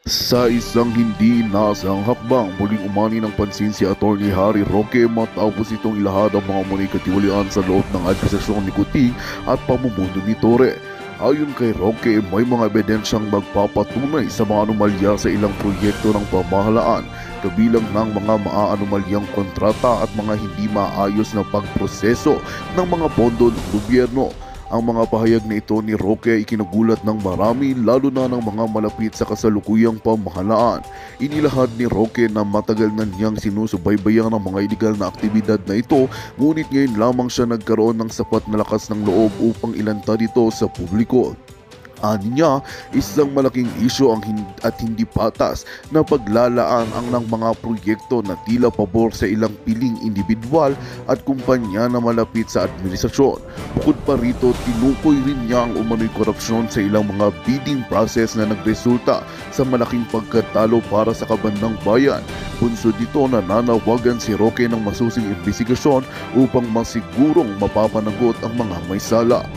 Sa isang hindi inaasahang hakbang, muling umani ng pansin si Atty. Harry Roque matapos itong ilahad ang mga munay katiwalian sa loob ng administrasyon ni Kuting at pamumuno ni Torre. Ayon kay Roque, may mga ebidensyang magpapatunay sa mga anomalya sa ilang proyekto ng pamahalaan, kabilang ng mga maaanomalyang kontrata at mga hindi maayos na pagproseso ng mga pondo ng gobyerno. Ang mga pahayag na ito ni Roque ay kinagulat ng marami, lalo na ng mga malapit sa kasalukuyang pamahalaan. Inilahad ni Roque na matagal na niyang sinusubaybayan ang mga iligal na aktibidad na ito, ngunit ngayon lamang siya nagkaroon ng sapat na lakas ng loob upang ilantad ito sa publiko. Ani niya, isang malaking isyu at hindi patas na paglalaan ang ng mga proyekto na tila pabor sa ilang piling individual at kumpanya na malapit sa administrasyon. Bukod pa rito, tinukoy rin niya ang umano'y korupsyon sa ilang mga bidding process na nagresulta sa malaking pagkatalo para sa kabandang bayan. Bunsod dito, nananawagan si Roque ng masusing investigasyon upang masigurong mapapanagot ang mga may sala.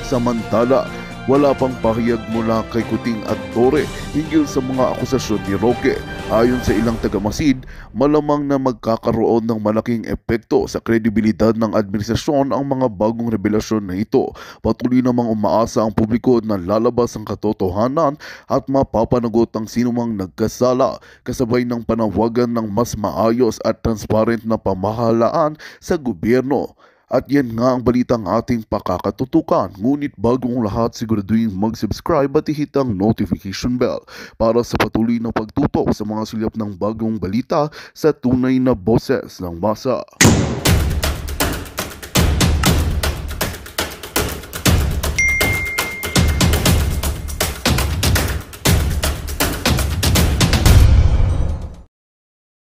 Samantala, wala pang pahayag mula kay Kuting at Torre hinggil sa mga akusasyon ni Roque. Ayon sa ilang tagamasid, malamang na magkakaroon ng malaking epekto sa kredibilidad ng administrasyon ang mga bagong revelasyon na ito. Patuloy namang umaasa ang publiko na lalabas ang katotohanan at mapapanagot ang sinumang nagkasala, kasabay ng panawagan ng mas maayos at transparent na pamahalaan sa gobyerno. At yan nga ang balitang ating pakakatutukan. Ngunit bagong lahat, siguraduhin mag-subscribe at i-hit ang notification bell para sa patuloy na pagtutok sa mga silip ng bagong balita sa tunay na boses ng masa.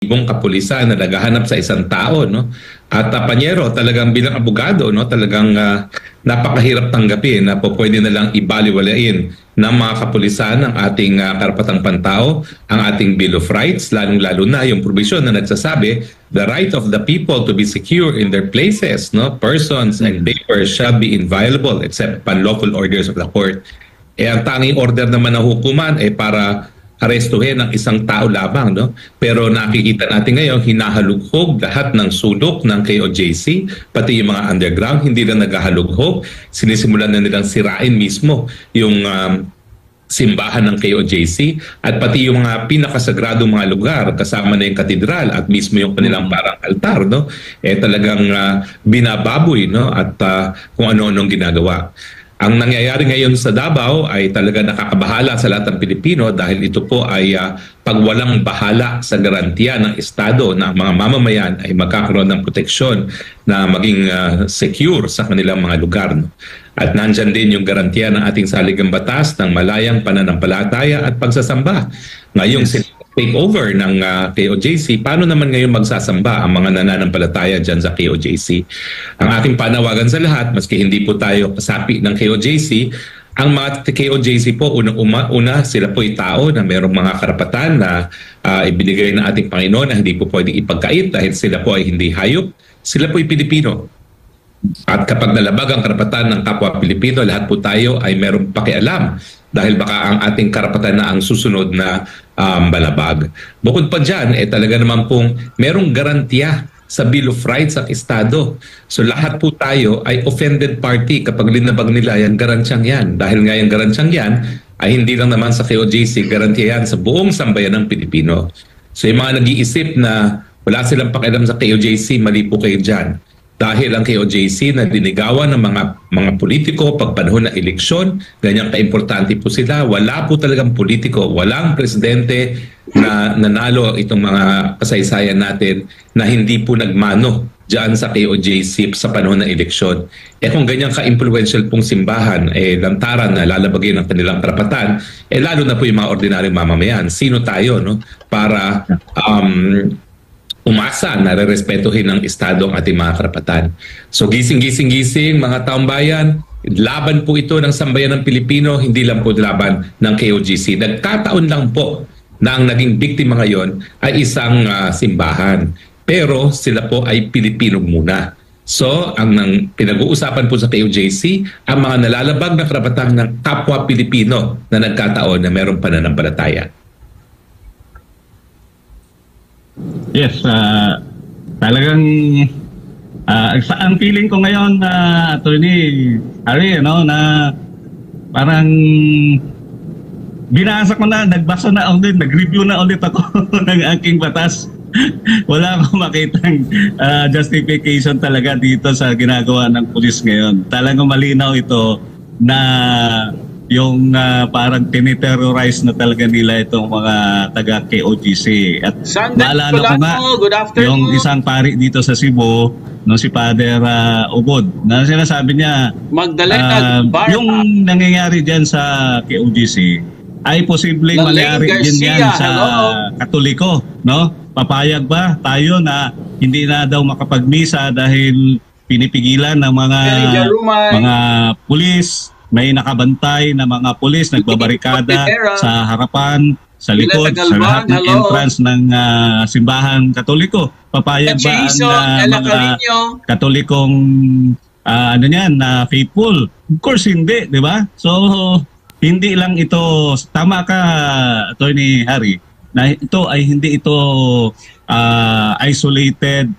Ibong kapulisan na naghahanap sa isang tao, no? At Panyero, talagang bilang abogado, no, talagang napakahirap tanggapin na po pwede na lang ibaliwalain ng mga kapulisan ang ating karapatang pantao, ang ating Bill of Rights, lalong-lalo na yung provision na nagsasabi, the right of the people to be secure in their places, no, persons and papers shall be inviolable except upon lawful orders of the court. Ang tanging order naman ng hukuman ay para arestuhin ng isang tao lamang, no? Pero nakikita natin ngayon, hinahalughog lahat ng sulok ng KOJC, pati yung mga underground, hindi lang naghahalughog, sinisimulan na nilang sirain mismo yung simbahan ng KOJC at pati yung mga pinakasagradong mga lugar, kasama na yung katedral at mismo yung kanilang parang altar, no? Talagang binababoy, no? At kung ano-anong ginagawa. Ang nangyayari ngayon sa Davao ay talaga nakakabahala sa lahat ng Pilipino dahil ito po ay pagwalang bahala sa garantiya ng Estado na ang mga mamamayan ay magkakaroon ng proteksyon na maging secure sa kanilang mga lugar. No? At nandyan din yung garantiya ng ating saligang batas ng malayang pananampalataya at pagsasamba. Ngayong takeover ng KOJC, paano naman ngayon magsasamba ang mga nananampalataya dyan sa KOJC? Ang ating panawagan sa lahat, maski hindi po tayo kasapi ng KOJC, ang mga KOJC po, una sila po ay tao na mayroong mga karapatan na ibinigay ng ating Panginoon na hindi po pwedeng ipagkait dahil sila po ay hindi hayop. Sila po ay Pilipino. At kapag nalabag ang karapatan ng kapwa Pilipino, lahat po tayo ay mayroong pakialam dahil baka ang ating karapatan na ang susunod na balabag. Bukod pa dyan, talaga naman pong merong garantiya sa Bill of Rights ang Estado. So lahat po tayo ay offended party kapag linabag nila yan, garantyang yan. Dahil nga yung garantyang yan ay hindi lang naman sa KOJC, garantiya yan sa buong sambayan ng Pilipino. So yung mga nag-iisip na wala silang pakialam sa KOJC, mali po kayo dyan. Dahil ang KOJC na dinigawan ng mga politiko pag panahon ng eleksyon, ganyang kaimportante po sila. Wala po talagang politiko, walang presidente na nanalo itong mga kasaysayan natin na hindi po nagmano dyan sa KOJC sa panahon ng eleksyon. Kung ganyang ka-influential pong simbahan, lantaran na lalabagin ang kanilang karapatan, lalo na po yung mga ordinaryong mamamayan. Sino tayo, no? Para umasa na re-respetuhin ng Estado ang ating mga karapatan. So gising mga taong bayan, laban po ito ng sambayan ng Pilipino, hindi lang po laban ng KOJC. Nagkataon lang po na ang naging biktima ngayon ay isang simbahan. Pero sila po ay Pilipino muna. So, ang pinag-uusapan po sa KOJC, ang mga nalalabag na karapatan ng kapwa Pilipino na nagkataon na mayroong pananampalataya. Yes, talagang ang feeling ko ngayon na Attorney Harry, na parang binasa ko na, nagbasa na ulit, nag-review na ulit ako ng aking batas. Wala akong makitang justification talaga dito sa ginagawa ng pulis ngayon. Talagang malinaw ito na yung parang tiniterrorize na talaga nila itong mga taga-KOGC. At maalala ko nga, yung isang pari dito sa Cebu, si Father Ubod, na sinasabi niya, yung nangyayari dyan sa KOGC ay posibleng mangyari din yan sa Katoliko, no? Papayag ba tayo na hindi na daw makapagmisa dahil pinipigilan ng mga pulis, may nakabantay na mga pulis nagbabarikada sa harapan, sa likod, sa lahat ng entrance ng simbahan Katoliko? Papayag ba ang mga Katolikong faithful? Of course hindi, di ba? So hindi lang ito, tama ka Attorney Harry, na ito ay hindi ito isolated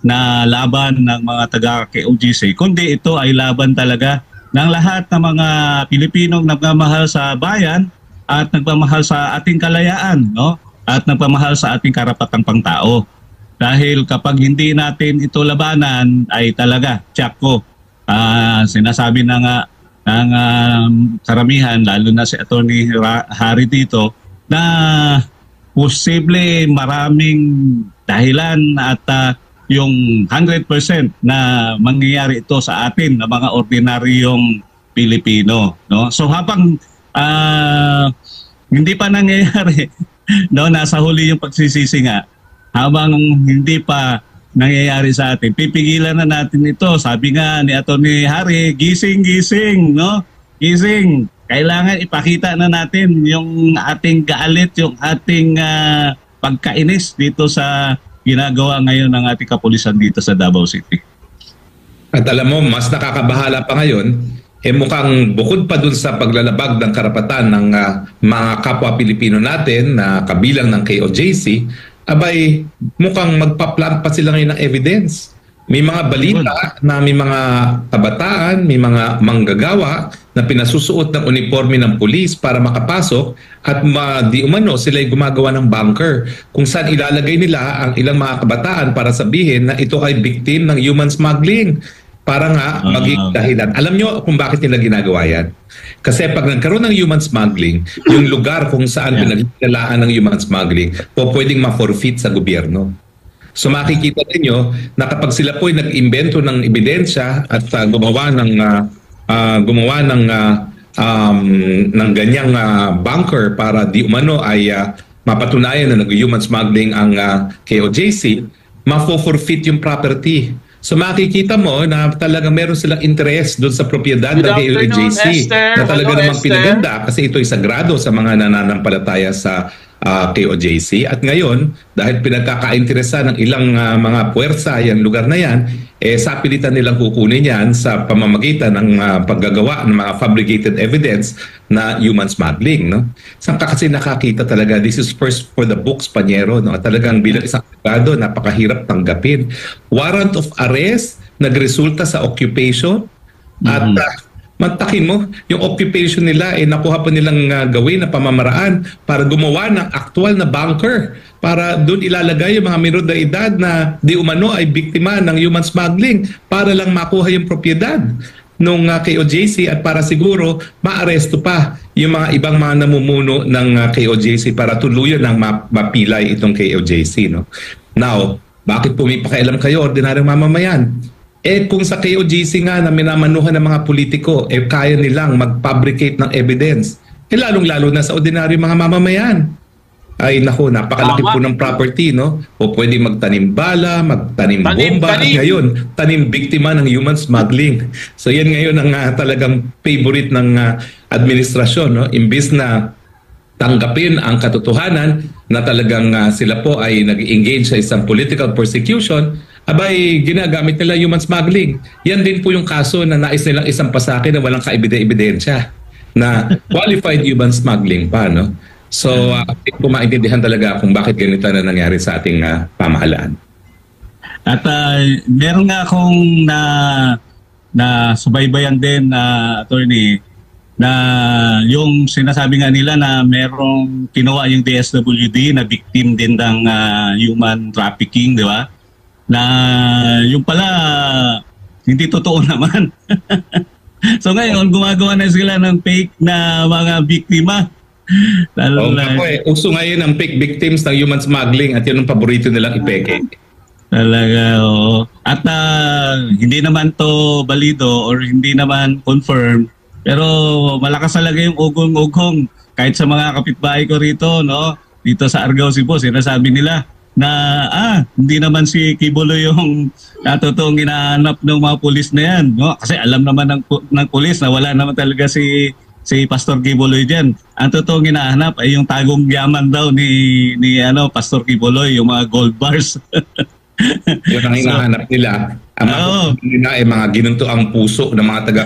na laban ng mga taga-KOGC, kundi ito ay laban talaga ng lahat ng mga Pilipinong nagmamahal sa bayan at nagmamahal sa ating kalayaan, no? At nagmamahal sa ating karapatang pangtao. Dahil kapag hindi natin ito labanan ay talaga, tiyak ko, sinasabi na nga ng karamihan, lalo na si Attorney Harry dito, na posible maraming dahilan at yung 100% na mangyayari ito sa atin na mga ordinaryong Pilipino, no? So habang hindi pa nangyayari, no, nasa huli yung pagsisisi nga, habang hindi pa nangyayari sa atin, pipigilan na natin ito. Sabi nga ni Atty. Harry, gising, no? Gising. Kailangan ipakita na natin yung ating galit, yung ating pagkainis dito sa ginagawa ngayon ng ating kapulisan dito sa Davao City. At alam mo, mas nakakabahala pa ngayon, mukhang bukod pa dun sa paglalabag ng karapatan ng mga kapwa Pilipino natin na kabilang ng KOJC, abay mukhang magpa-plant pa sila ngayon ng evidence. May mga balita na may mga kabataan, may mga manggagawa na pinasusuot ng uniforme ng pulis para makapasok at di umano sila ay gumagawa ng bunker kung saan ilalagay nila ang ilang mga kabataan para sabihin na ito ay victim ng human smuggling para nga maging dahilan. Alam nyo kung bakit nila ginagawa yan? Kasi pag nagkaroon ng human smuggling, yung lugar kung saan pinaglalaan ng human smuggling pwedeng ma-forfeit sa gobyerno. So makikita ninyo na kapag sila po ay nag-imbento ng ebidensya at gumawa ng ganyang bunker para di umano ay mapatunayan na nag-human smuggling ang KOJC, ma-forfeit yung property. So makikita mo na talagang meron silang interest doon sa propiedad ng KOJC na talaga namang pinaganda kasi ito ay sagrado sa mga nananampalataya sa KOJC. At ngayon, dahil pinagkakainteresa ng ilang mga puwersa yung lugar na yan, sapilitan nilang kukunin yan sa pamamagitan ng paggagawa ng mga fabricated evidence na human smuggling. No? Saan ka kasi nakakita talaga, this is first for the books, Panyero. No? Talagang bilang isang abogado, napakahirap tanggapin. Warrant of arrest, nagresulta sa occupation at mantakin mo, yung occupation nila nakuha pa nilang gawin na pamamaraan para gumawa ng aktual na bunker para doon ilalagay yung mga menor de edad na di umano ay biktima ng human smuggling para lang makuha yung propiedad nung KOJC at para siguro maaresto pa yung mga ibang mga namumuno ng KOJC para tuluyan ng mapilay itong KOJC. No? Now, bakit pumipakialam kayo, ordinaryong mamamayan? Kung sa KOJC nga na minamanuhan ng mga politiko, kaya nilang mag-fabricate ng evidence, lalong-lalo na sa ordinaryong mga mamamayan. Ay naku, napakalaki po ng property, no? O pwede magtanim bala, magtanim bomba, at ngayon, tanim biktima ng human smuggling. So yan ngayon ang talagang favorite ng administrasyon, no? Imbis na tanggapin ang katotohanan na talagang sila po ay nag-engage sa isang political persecution, abay ginagamit nila human smuggling. Yan din po yung kaso na nais nilang isang pasake na walang kaebidensya na qualified human smuggling pa, no? So, hindi ko maintindihan talaga kung bakit ganito na nangyari sa ating pamahalaan. At meron nga akong na subaybayan din na attorney na yung sinasabi nga nila na merong kinuha yung DSWD na victim din ng human trafficking, di ba? Na yung pala hindi totoo naman. So ngayon gumagawa na sila ng fake na mga biktima. Uso ngayon ang fake victims ng human smuggling at yun ang paborito nilang ipeke. Talaga, oo. At hindi naman to balido or hindi naman confirmed, pero malakas talaga yung ugong-ugong kahit sa mga kapitbahay ko rito, no? Dito sa Argao, Cebu, sinasabi nila na hindi naman si Quibolo yung totoong hinahanap ng mga pulis na yan, no? Kasi alam naman ng pulis na wala naman talaga si Pastor Quiboloy diyan. Ang totoong hinahanap ay yung tagong yaman daw ni Pastor Quiboloy, yung mga gold bars. Yun ang hinahanap nila. Ang nila ay mga ginuntuang puso ng mga taga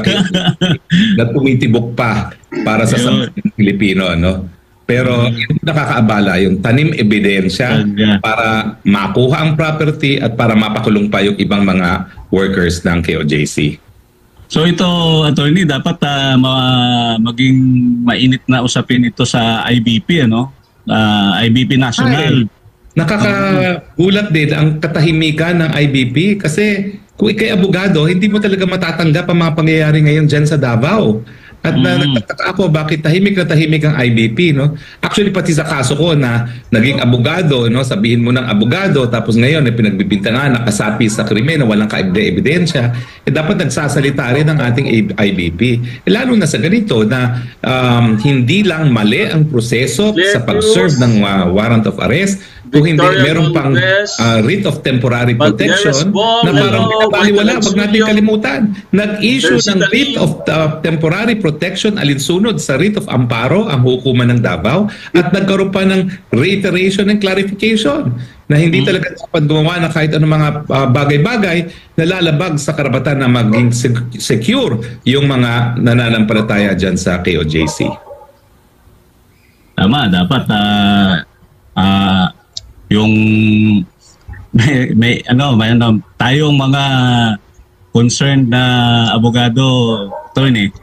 na tumitibok pa para sa sambayanang Pilipino, no? Pero nakakaabala yung tanim ebidensya para makuha ang property at para mapakulong pa yung ibang mga workers ng KOJC. So ito, attorney, dapat maging mainit na usapin ito sa IBP, ano? IBP National. Nakakagulat din ang katahimikan ng IBP kasi kung ikay abogado, hindi mo talaga matatanggap ang mga pangyayari ngayon dyan sa Davao. At nagtataka ako bakit tahimik na tahimik ang IBP, no? Actually pati sa kaso ko na naging abogado, no, sabihin mo ng abogado tapos ngayon ay pinagbibintangan nakasapi sa krimen na walang ebidensya, dapat nagsasalita rin ang ating IBP. Lalo na sa ganito na hindi lang mali ang proseso sa pag-serve ng warrant of arrest, kung hindi meron pang writ of temporary protection na parang pinabaliwala. Wag natin kalimutan. Nag-issue ng writ of temporary protection alinsunod sa writ of amparo ang hukuman ng Davao at nagkaroon pa ng reiteration and clarification na hindi talaga dapat gumawa na kahit anong mga bagay-bagay na lalabag sa karapatan na maging secure yung mga nananampalataya dyan sa KOJC. Tama, dapat yung may tayong mga concerned na abogado, attorney,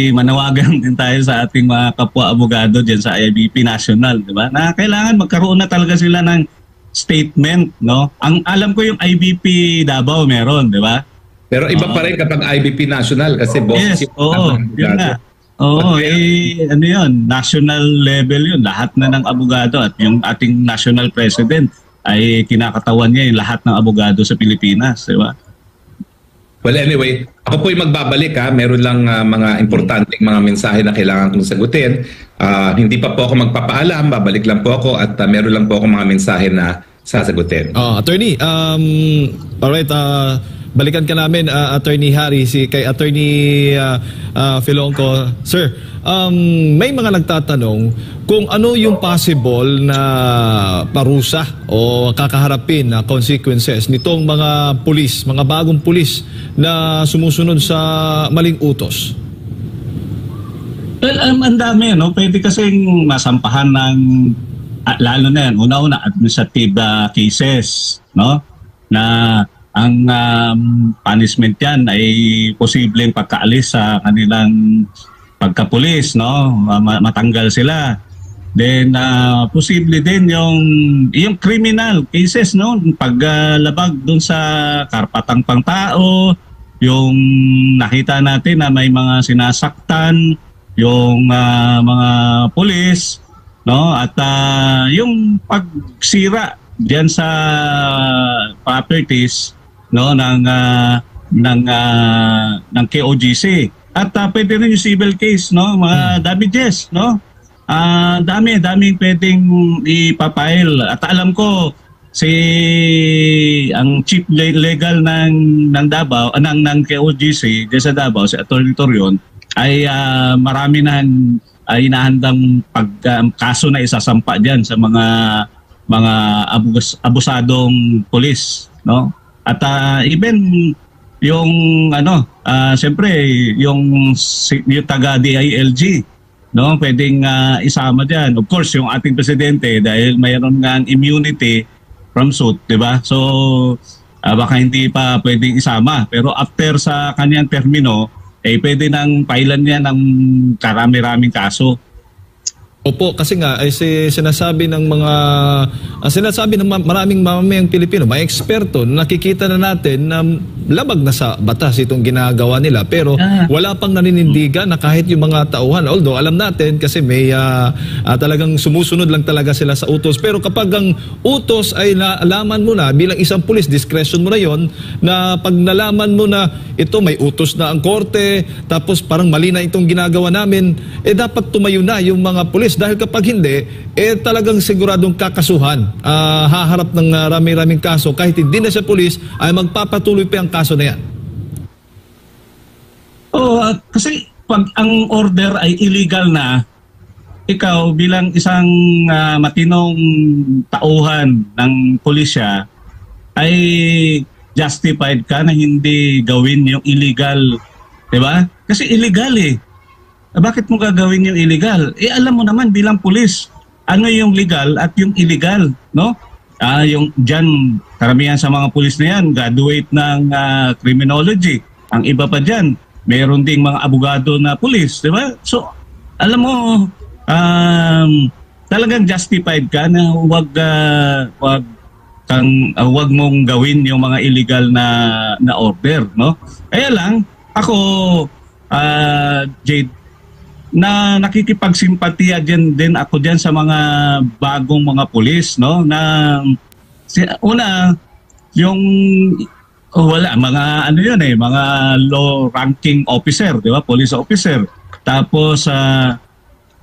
manawagan din tayo sa ating mga kapwa abogado diyan sa IBP National, di ba? Na kailangan magkaroon na talaga sila ng statement, no? Ang alam ko yung IBP Davao meron, di ba? Pero iba pa rin kapag IBP National kasi yes, yun na. Ano yun, national level yun, lahat na ng abogado at yung ating national president ay kinakatawan niya yung lahat ng abogado sa Pilipinas, di ba? Well, anyway, ako po'y magbabalik meron lang mga importanteng mga mensahe na kailangan kong sagutin. Hindi pa po ako magpapaalam, babalik lang po ako at meron lang po ako mga mensahe na sasagutin. Attorney, alright, balikan ka namin, Attorney Harry, kay Attorney Filonco. Sir, may mga nagtatanong kung ano yung possible na parusa o kakaharapin na consequences nitong mga pulis, mga bagong pulis na sumusunod sa maling utos. Well, ang dami, no? Pwede kasing masampahan ng, lalo na yan, una-una, administrative cases, no? Na ang punishment yan ay posibleng pagkaalis sa kanilang pagkapulis, no? Matanggal sila. Then posible din yung criminal cases, no? Paglabag dun sa karapatang pangtao, yung nakita natin na may mga sinasaktan yung mga pulis, no? At yung pagsira diyan sa properties, no, ng KOJC. At pwede rin yung civil case, no, mga damages, no. Daming pwedeng ipapile. At alam ko ang chief legal ng Davao, ng KOJC diyan sa Davao, si Attorney Torion, ay marami na inahandang kaso na isasampa diyan sa mga abusadong pulis, no? At even yung siyempre yung taga DILG no, pwedeng isama diyan. Of course, yung ating presidente dahil mayroon nga immunity from suit, 'di ba? So baka hindi pa pwedeng isama, pero after sa kanyang termino pwede nang pailan niya ng karami-raming kaso. Opo, kasi nga ay sinasabi ng mga sinasabi ng maraming mamamayang Pilipino, may eksperto, nakikita na natin na labag na sa batas itong ginagawa nila, pero wala pang naninindigan na kahit yung mga tauhan, although alam natin kasi may talagang sumusunod lang talaga sila sa utos, pero kapag ang utos ay nalaman mo na bilang isang pulis, discretion mo na yon, na pag nalaman mo na ito may utos na ang korte, tapos parang mali na itong ginagawa namin, dapat tumayo na yung mga pulis. Dahil kapag hindi, talagang siguradong kakasuhan. Haharap ng rami-raming kaso. Kahit hindi na siya pulis, ay magpapatuloy pa ang kaso na yan. Kasi pag ang order ay illegal na, ikaw bilang isang matinong tauhan ng pulisya, ay justified ka na hindi gawin yung illegal. Diba? Kasi illegal Bakit mo gagawin yung illegal? Alam mo naman bilang pulis, ano yung legal at yung illegal, no? Yung dyan, karamihan sa mga pulis na yan, graduate ng criminology. Ang iba pa dyan, mayroon ding mga abogado na pulis, di ba? So, alam mo, talagang justified ka na wag mong gawin yung mga illegal na order, no? Kaya lang, ako, Jade, na nakikipagsimpatiya din ako diyan sa mga bagong mga pulis, no, na una yung wala mga ano yun mga low ranking officer, di ba, police officer, tapos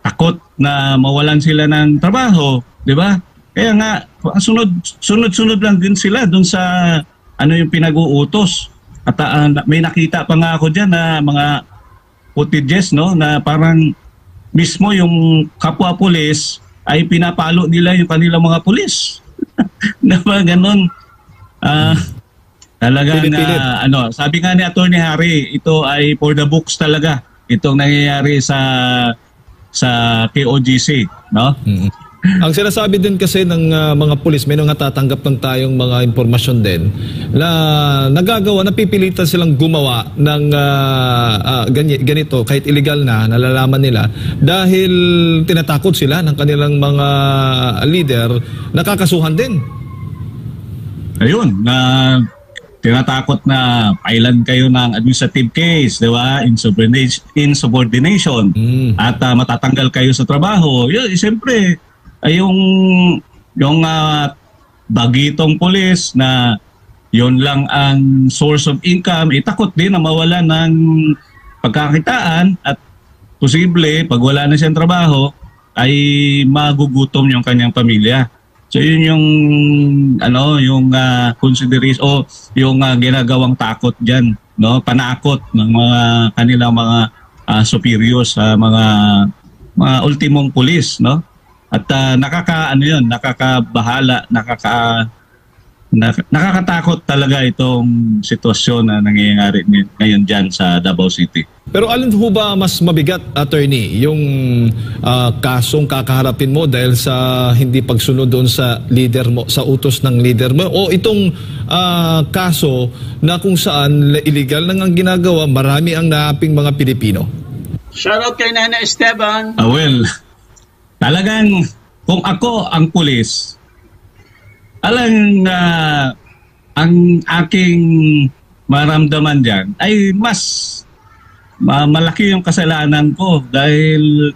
takot na mawalan sila ng trabaho, di ba, kaya nga sunod lang din sila dun sa ano yung pinag-uutos. At may nakita pa nga ako diyan na mga footages, no, na parang mismo yung kapwa pulis ay pinapalo nila yung kanilang mga pulis. Na ba ganun? Talagang sabi nga ni Attorney Harry, ito ay for the books talaga. Itong nangyayari sa KOGC, no? Mm-hmm. Ang sinasabi din kasi ng mga pulis, may natatanggap ng tayong mga impormasyon din na nagagawa, napipilitan silang gumawa ng ganito, kahit illegal na, nalalaman nila, dahil tinatakot sila ng kanilang mga leader, nakakasuhan din. Ayun, tinatakot na pailan kayo ng administrative case, di ba? Insubordination. At matatanggal kayo sa trabaho. Yun, siyempre, ay yung bagitong pulis na yon lang ang source of income, takot din na mawala ng pagkakitaan at posible pag wala na siyang trabaho ay magugutom yung kanyang pamilya. So yun yung yung consideration o yung ginagawang takot diyan, no, panakot ng mga kanilang mga superiors sa mga ultimong pulis, no. At nakakabahala, nakakatakot talaga itong sitwasyon na nangyayari ngayon dyan sa Davao City. Pero alin ho ba mas mabigat, attorney, yung kasong kakaharapin mo dahil sa hindi pagsunod doon sa leader mo, sa utos ng leader mo, o itong kaso na kung saan illegal lang ang ginagawa, marami ang naaping mga Pilipino? Shoutout kay Nana Esteban. Well, talagang kung ako ang pulis, alang ang aking maramdaman dyan ay mas malaki yung kasalanan ko dahil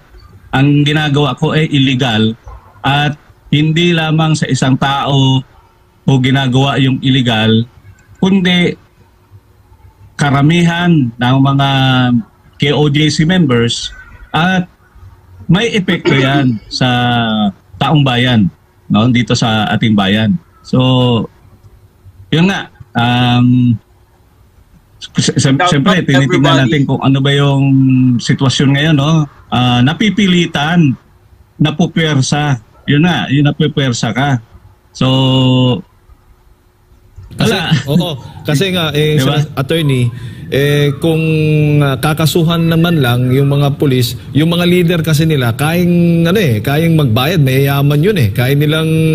ang ginagawa ko ay illegal at hindi lamang sa isang tao o ginagawa yung illegal, kundi karamihan ng mga KOJC members at may epekto yan sa taong bayan, no, dito sa ating bayan. So, yun nga, siyempre, tinitingnan natin kung ano ba yung sitwasyon ngayon, no? Napipilitan, napupersa. Yun na, yun napupersa ka. So, kasi nga, diba? Attorney, kung kakasuhan naman lang yung mga pulis, yung mga leader kasi nila kayang magbayad, mayayaman yun kaya nilang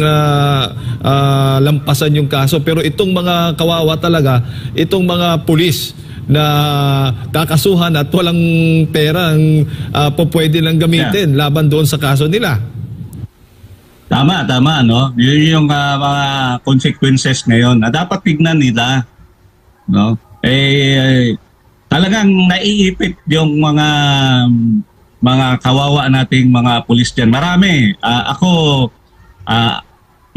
lampasan yung kaso. Pero itong mga kawawa talaga, itong mga pulis na kakasuhan at walang pera ang pwede lang gamitin laban doon sa kaso nila. Tama, no? Yun yung mga consequences ngayon na dapat tignan nila, no? Talagang naiipit yung mga kawawa nating mga pulis diyan. Marami.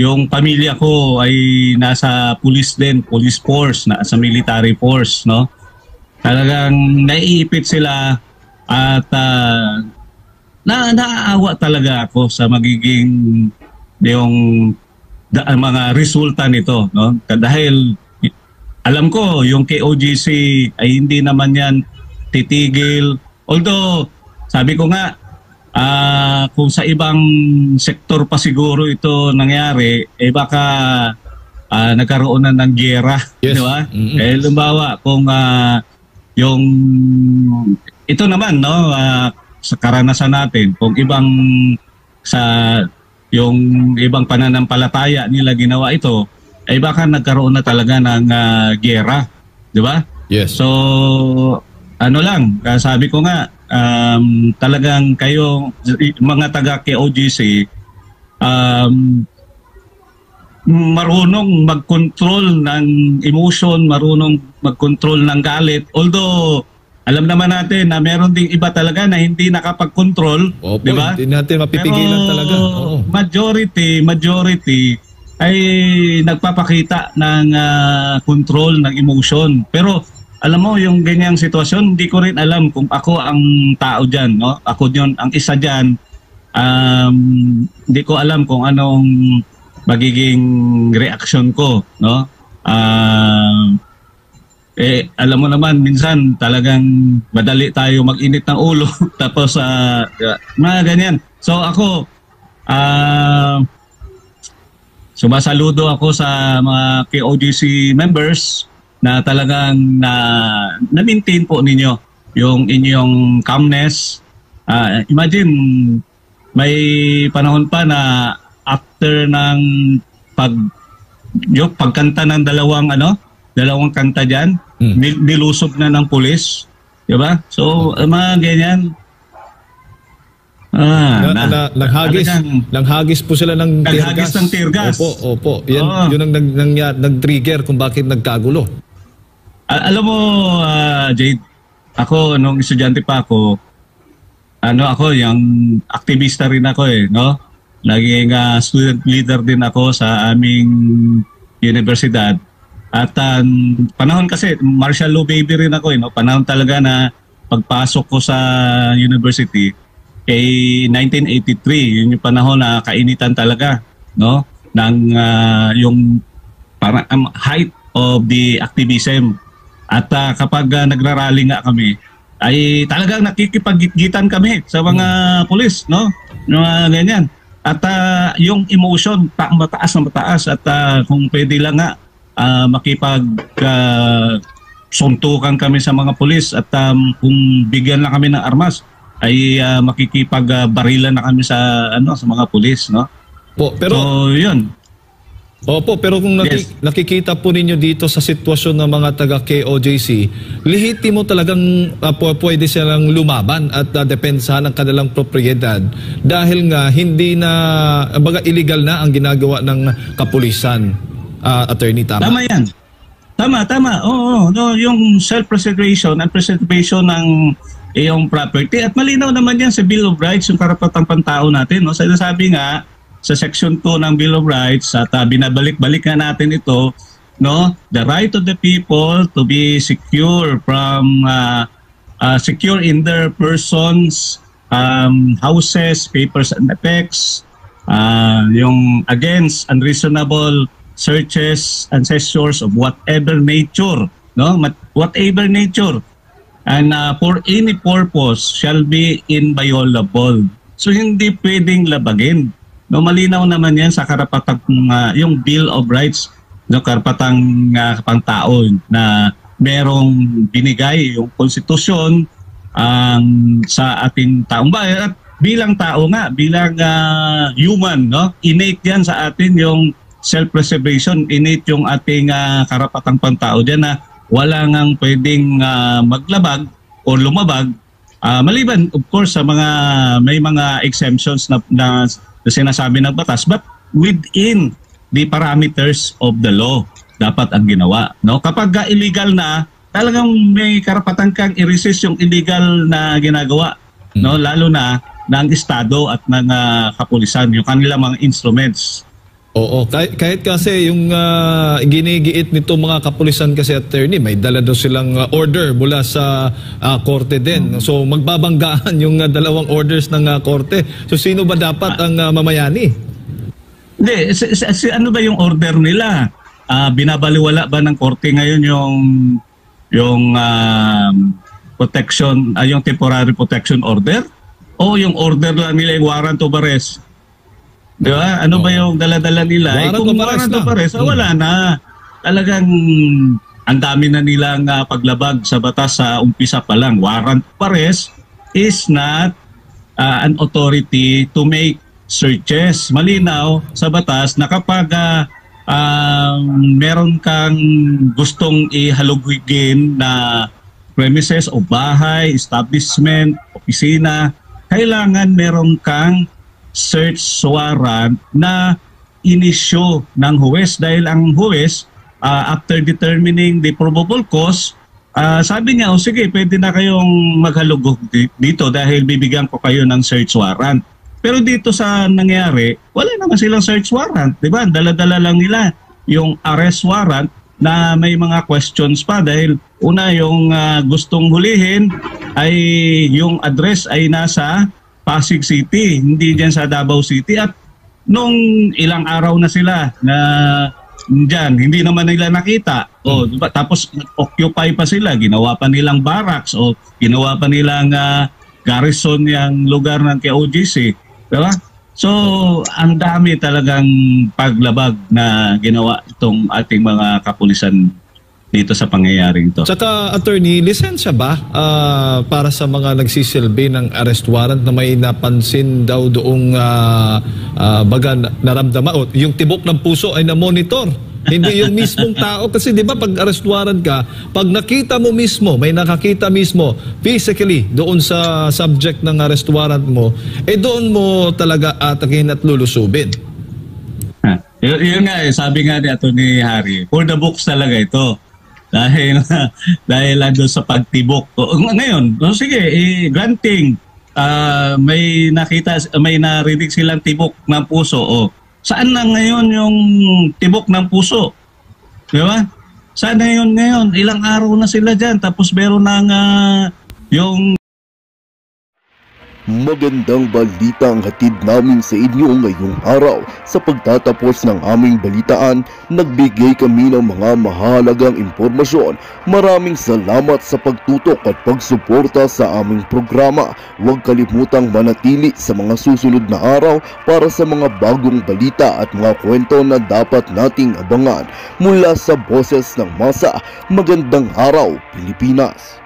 Yung pamilya ko ay nasa police din, police force, nasa military force, no? Talagang naiipit sila at naaawa talaga ako sa magiging mga resulta nito, no? Dahil alam ko yung KOGC ay hindi naman yan titigil. Although sabi ko nga kung sa ibang sektor pa siguro ito nangyari, baka nagkaroon na ng giyera, yes. Di ba? Lumbawa kung yung ito naman, no, sa karanasan natin, kung yung ibang pananampalataya nila ginawa ito, baka nagkaroon na talaga ng giyera, di ba? Yes. So sabi ko nga, talagang kayo mga taga KOGC marunong mag-control ng emotion, marunong mag-control ng galit. Although alam naman natin na meron ding iba talaga na hindi nakapag-control, di ba? Hindi natin mapipigilan talaga. Majority ay nagpapakita ng control ng emotion. Pero alam mo, yung ganyang sitwasyon, hindi ko rin alam kung ako ang tao dyan, no? Ako yun, ang isa dyan. Hindi ko alam kung anong magiging reaction ko, no? Alam mo naman, minsan talagang madali tayo mag-init ng ulo. Tapos, mga ganyan. So ako, sumasaludo ako sa mga KOGC members na talagang na-maintain po ninyo yung inyong calmness. Imagine, may panahon pa na after ng pagkanta ng dalawang kanta dyan, nilusob na ng pulis. Diba? So, mga ganyan. Naghagis po sila ng tear gas. Opo. Yan, yun ang nag-trigger kung bakit nagkagulo. Alam mo, Jade, ako nung estudyante pa ako, yung aktivista rin ako no? Naging student leader din ako sa aming universidad. At panahon kasi, martial law baby rin ako, no? Panahon talaga na pagpasok ko sa university, 1983, yun yung panahon na kainitan talaga, no? Ng yung parang height of the activism. At kapag nagrarally nga kami, ay talagang nakikipaggitan kami sa mga pulis, no? Mga ganyan. At yung emotion, mataas na mataas. At kung pwede lang nga, suntukan kami sa mga pulis. At kung bigyan lang kami ng armas, ay makikipagbarilan na kami sa mga pulis, no? So, yun. Opo, pero kung nakikita po ninyo dito sa sitwasyon ng mga taga KOJC, lehitimo talagang pwede silang lumaban at depensahan ang kanilang propriedad dahil nga hindi na, illegal na ang ginagawa ng kapulisan. Attorney, tama? Tama yan. Tama. Oo. No, yung self-preservation and preservation ng iyong property. At malinaw naman yan sa Bill of Rights, yung karapatang pantao natin. No? Sabi nga, sa Section 2 ng Bill of Rights, at binabalik-balik na natin ito, no? The right of the people to be secure from secure in their persons, houses, papers and effects, yung against unreasonable searches and seizures of whatever nature, no? Whatever nature, and for any purpose shall be inviolable. So hindi pwedeng labagin. No, malinaw naman yan sa karapatang yung Bill of Rights, no, karapatang pangtao na merong binigay yung konstitusyon sa ating taong bayan. At bilang tao nga, bilang human, no? Innate yan sa atin yung self-preservation, innate yung ating karapatang pantao dyan na wala ngang pwedeng maglabag o lumabag, maliban of course sa may mga exemptions na sinasabi ng batas, but within the parameters of the law dapat ang ginawa, no? Kapag illegal na, talagang may karapatan kang i-resist yung illegal na ginagawa, no? Lalo na ng estado at ng kapulisan, yung kanilang mga instruments. Oo, kahit kasi yung ginigiit nito mga kapulisan kasi, attorney, may dala daw silang order mula sa korte din. So magbabanggaan yung dalawang orders ng korte. So sino ba dapat ang mamayani? Hindi, ano ba yung order nila? Binabaliwala ba ng korte ngayon yung protection, yung temporary protection order? O yung order lang nila yung warrant of arrest? Di ba? Ano ba yung dala-dala nila? Kung warrant of arrest, wala na. Talagang ang dami na nilang paglabag sa batas sa umpisa pa lang. Warrant of arrest is not an authority to make searches. Malinaw sa batas na kapag meron kang gustong ihalugin na premises o bahay, establishment, opisina, kailangan meron kang search warrant na inisyo ng huwes, dahil ang huwes after determining the probable cause, sabi niya, sige, pwede na kayong maghalugog dito dahil bibigyan ko kayo ng search warrant. Pero dito sa nangyari, wala naman silang search warrant, di ba? Dala-dala lang nila yung arrest warrant na may mga questions pa, dahil una, yung gustong hulihin ay yung address ay nasa Pasig City, hindi diyan sa Davao City. At nung ilang araw na sila na diyan, hindi naman nila nakita. O, diba? Tapos occupy pa sila, ginawa pa nilang barracks o ginawa pa nilang garrison yung lugar ng KOGC. Diba? So, ang dami talagang paglabag na ginawa itong ating mga kapulisan dito sa pangyayaring ito. Tsaka, attorney, lisensya ba para sa mga nagsisilbi ng arrest warrant na may napansin daw doong baga naramdaman o yung tibok ng puso ay na-monitor? Hindi yung mismong tao. Kasi di ba pag arrest warrant ka, pag nakita mo mismo, may nakakita mismo physically doon sa subject ng arrest warrant mo, doon mo talaga atakin at lulusubin. Yun nga sabi nga ni Atty. Harry, for the books talaga ito. Dahil doon sa pagtibok. Ngayon, sige, granting, may narinig silang tibok ng puso. Saan na ngayon yung tibok ng puso? Di ba? Saan na yun ngayon? Ilang araw na sila dyan. Tapos meron ng yung... Magandang balita ang hatid namin sa inyo ngayong araw. Sa pagtatapos ng aming balitaan, nagbigay kami ng mga mahalagang impormasyon. Maraming salamat sa pagtutok at pagsuporta sa aming programa. Huwag kalimutang manatili sa mga susunod na araw para sa mga bagong balita at mga kwento na dapat nating abangan. Mula sa Boses ng Masa, magandang araw, Pilipinas!